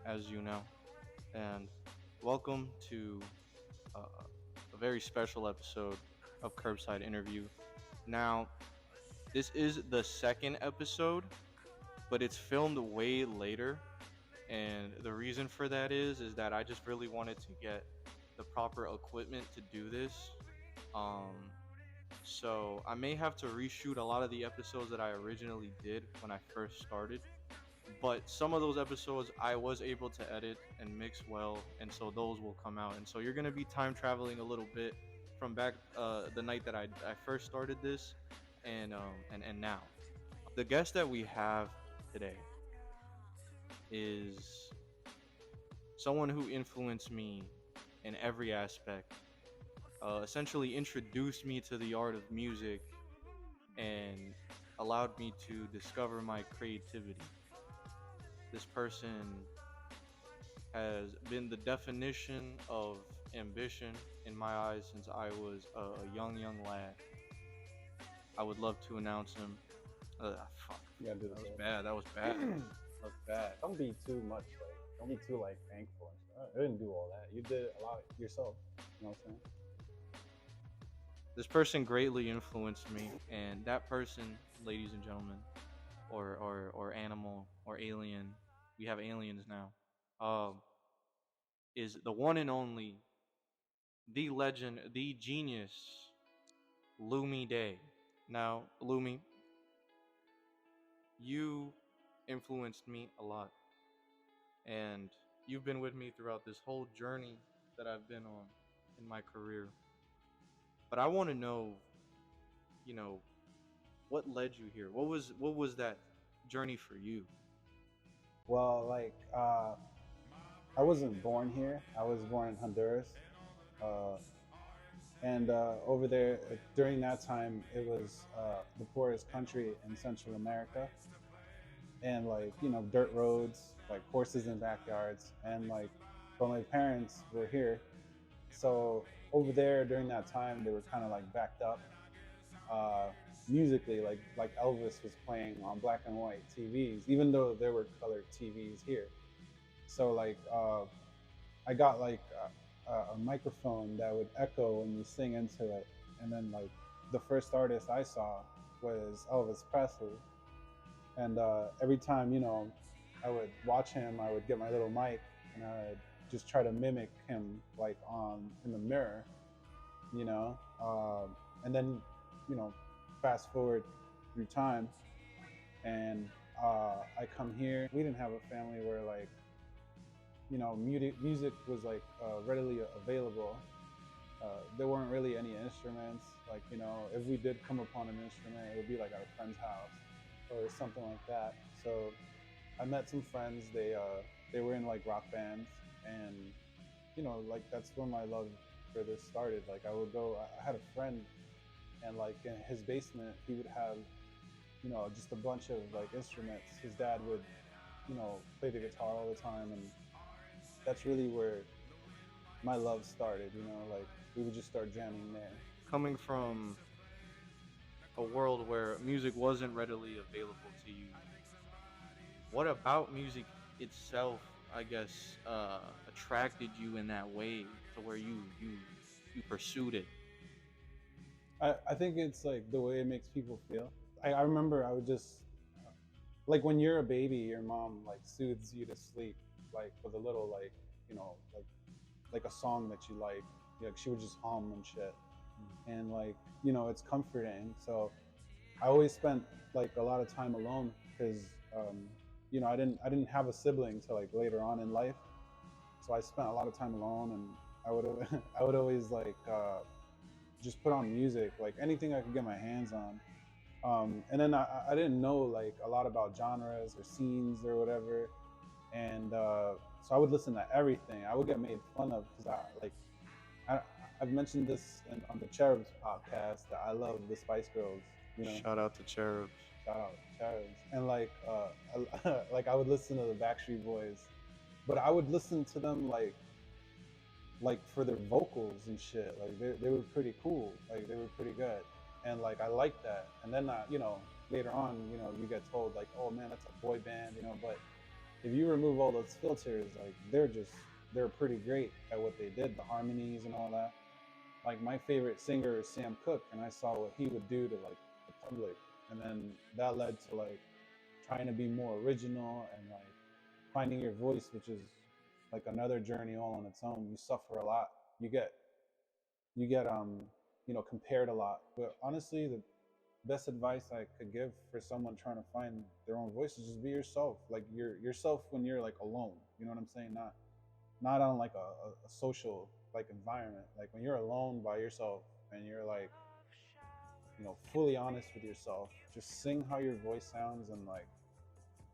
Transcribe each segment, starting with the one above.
as you know, and welcome to a very special episode of Curbside Interview. Now, this is the second episode, but it's filmed way later, and the reason for that is that I just really wanted to get the proper equipment to do this. Um, so I may have to reshoot a lot of the episodes that I originally did when I first started, but some of those episodes I was able to edit and mix well, and so those will come out. And so you're gonna be time traveling a little bit from back the night that I first started this, and now. The guest that we have today is someone who influenced me in every aspect. Essentially introduced me to the art of music and allowed me to discover my creativity. This person has been the definition of ambition in my eyes since I was a young lad. I would love to announce him. Fuck. You gotta do That this. was bad. That was bad. That was bad. Don't be too much don't be too thankful and stuff. I didn't do all that. You did a lot yourself. You know what I'm saying? This person greatly influenced me, and that person, ladies and gentlemen, or animal or alien, we have aliens now. Um, is the one and only, the legend, the genius, Lumi Day. Now, Lumi, you influenced me a lot, and you've been with me throughout this whole journey that I've been on in my career. But I want to know, you know, what led you here? What was that journey for you? Well, I wasn't born here. I was born in Honduras. Uh, and over there, during that time, it was the poorest country in Central America. And dirt roads, like horses in backyards. And but my parents were here. So over there during that time, they were kind of backed up uh, musically, like Elvis was playing on black and white TVs, even though there were colored TVs here. So I got a microphone that would echo when you sing into it, and then the first artist I saw was Elvis Presley, and every time I would watch him, I would get my little mic and I would just try to mimic him on in the mirror, you know. And then, you know, fast forward through time, and I come here. We didn't have a family where music was readily available. There weren't really any instruments. If we did come upon an instrument, it would be at a friend's house or something like that. So I met some friends. They were in rock bands, and that's when my love for this started. I would go. I had a friend, and in his basement, he would have just a bunch of instruments. His dad would play the guitar all the time, and that's really where my love started. We would just start jamming there. Coming from a world where music wasn't readily available to you, what about music itself, I guess, attracted you in that way to where you pursued it? I think it's the way it makes people feel. I remember I would just when you're a baby, your mom soothes you to sleep with a little you know like a song that you like. She would just hum and shit, and it's comforting. So I always spent a lot of time alone because I didn't have a sibling till later on in life, so I spent a lot of time alone, and I would I would always just put on music, anything I could get my hands on. And then I didn't know a lot about genres or scenes or whatever, and so I would listen to everything. I would get made fun of because I, I've mentioned this on the Cherubs podcast that I love the Spice Girls. Shout out to Cherubs. Shout out Cherubs. And I would listen to the Backstreet Boys, but I would listen to them for their vocals and shit. They were pretty cool. They were pretty good, and I liked that. And then later on, you get told oh man, that's a boy band, but if you remove all those filters, like they're pretty great at what they did, the harmonies and all that. Like my favorite singer is Sam Cooke, and I saw what he would do to like the public, and then that led to like trying to be more original and like finding your voice, which is like another journey all on its own. You suffer a lot. You get compared a lot. But honestly, the best advice I could give for someone trying to find their own voice is just be yourself. Like you're yourself when you're like alone. You know what I'm saying? Not on like a social like environment. Like when you're alone by yourself and you're like, fully honest with yourself, just sing how your voice sounds, and like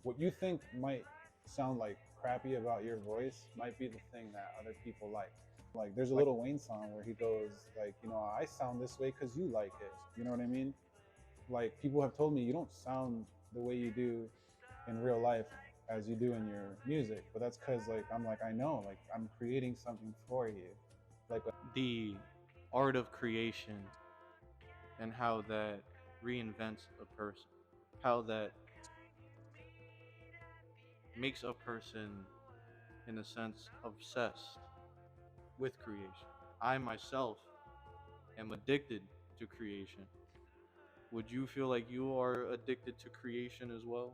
what you think might sound like crappy about your voice might be the thing that other people like. Like there's a Like Little Wayne song where he goes like, I sound this way because you like it. You know what I mean? Like people have told me you don't sound the way you do in real life as you do in your music, but that's because like I'm like, I know, like I'm creating something for you. Like the art of creation and how that reinvents a person, how that makes a person, in a sense, obsessed with creation. I myself am addicted to creation. Would you feel like you are addicted to creation as well?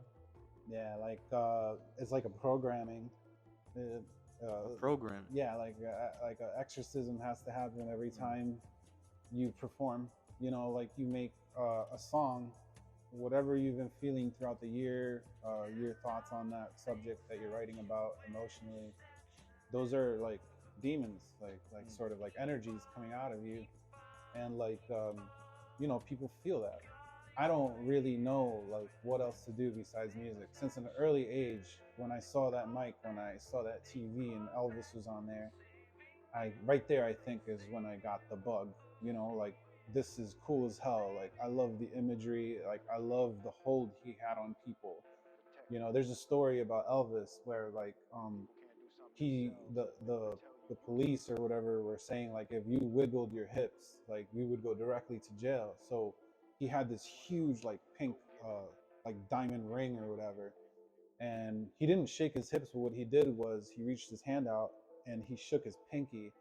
yeah, like it's like a programming. It, A uh, program. yeah, like a exorcism has to happen every time you perform. Like you make a song, whatever you've been feeling throughout the year, your thoughts on that subject that you're writing about emotionally. Those are like demons, like Mm. sort of like energies coming out of you, and like people feel that. I don't really know like what else to do besides music. Since an early age, when I saw that mic, when I saw that TV and Elvis was on there, I right there I think is when I got the bug. Like this is cool as hell. Like I love the imagery. Like I love the hold he had on people. There's a story about Elvis where like he the police or whatever were saying like if you wiggled your hips, like you would go directly to jail. So he had this huge like pink like diamond ring or whatever, and he didn't shake his hips, but what he did was he reached his hand out and he shook his pinky,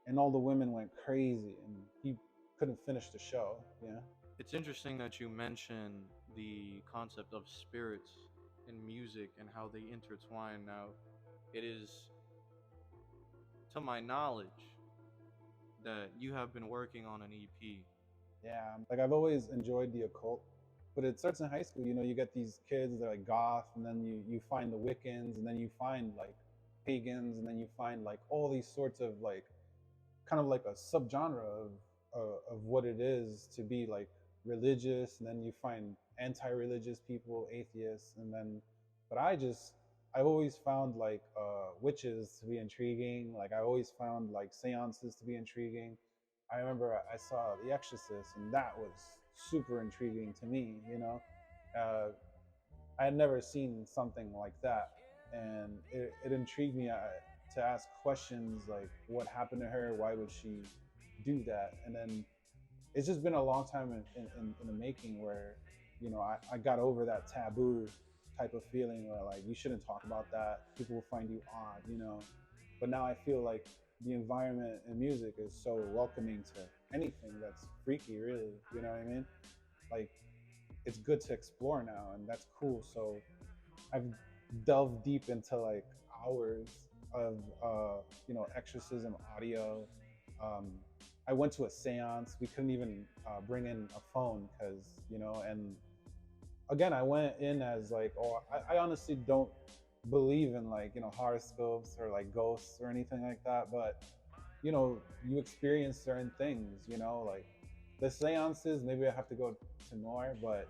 and all the women went crazy, and he couldn't finish the show. Yeah. It's interesting that you mention the concept of spirits in music and how they intertwine. Now, it is, to my knowledge, that you have been working on an EP. Yeah, like I've always enjoyed the occult, but it starts in high school. You get these kids that are like goth, and then you find the Wiccans, and then you find like pagans, and then you find like all these sorts of like kind of like a subgenre of what it is to be like religious, and then you find anti-religious people, atheists, and then but I've always found like witches to be intriguing. Like I always found like seances to be intriguing. I remember I saw The Exorcist, and that was super intriguing to me. Uh, I had never seen something like that, and it intrigued me to ask questions like, what happened to her? Why would she do that? And then it's just been a long time in the making where, I got over that taboo type of feeling where like you shouldn't talk about that. People will find you odd. But now I feel like the environment in music is so welcoming to anything that's freaky, really. You know what I mean? Like it's good to explore now, and that's cool. So I've delved deep into like hours of exorcism audio. Um, I went to a séance. We couldn't even bring in a phone because and again I went in as like, oh, I honestly don't believe in like horoscopes or like ghosts or anything like that, but you experience certain things, like the seances. Maybe I have to go to more, but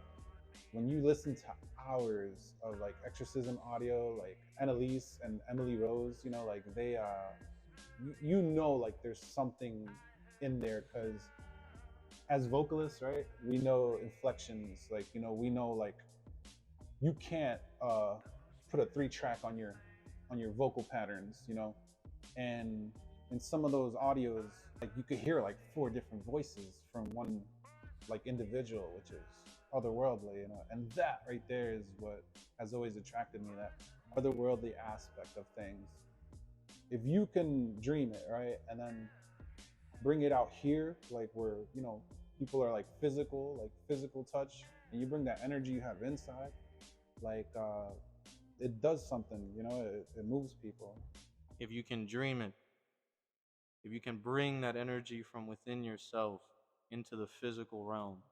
when you listen to hours of like exorcism audio, like Annalise and Emily Rose, like they like there's something in there because as vocalists, right, we know inflections, like we know like you can't put a 3 track on your vocal patterns, and in some of those audios like you could hear like 4 different voices from one like individual, which is otherworldly, and that right there is what has always attracted me. That otherworldly aspect of things, if you can dream it, right, and then bring it out here, like where people are like physical touch, and you bring that energy you have inside, like it does something. It moves people. If you can dream it, if you can bring that energy from within yourself into the physical realm.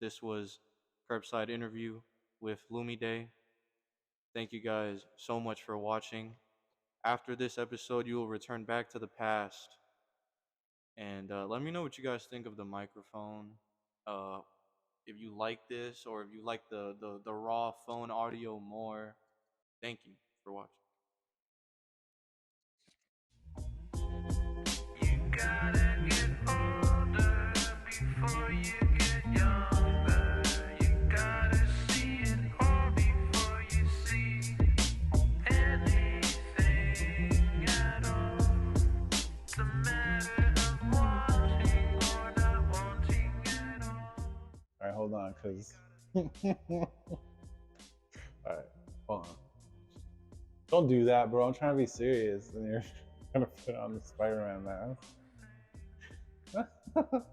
This was Curbside Interview with Lumi. Thank you guys so much for watching. After this episode, you will return back to the past. And let me know what you guys think of the microphone. Uh, if you like this, or if you like the raw phone audio more. Thank you for watching. You gotta get older before you get younger. You gotta see it all before you see anything at all. It's a matter of wanting or not wanting at all. All right, hold on, cause. All right, hold on. Don't do that, bro. I'm trying to be serious, and you're trying to put on the Spider-Man mask.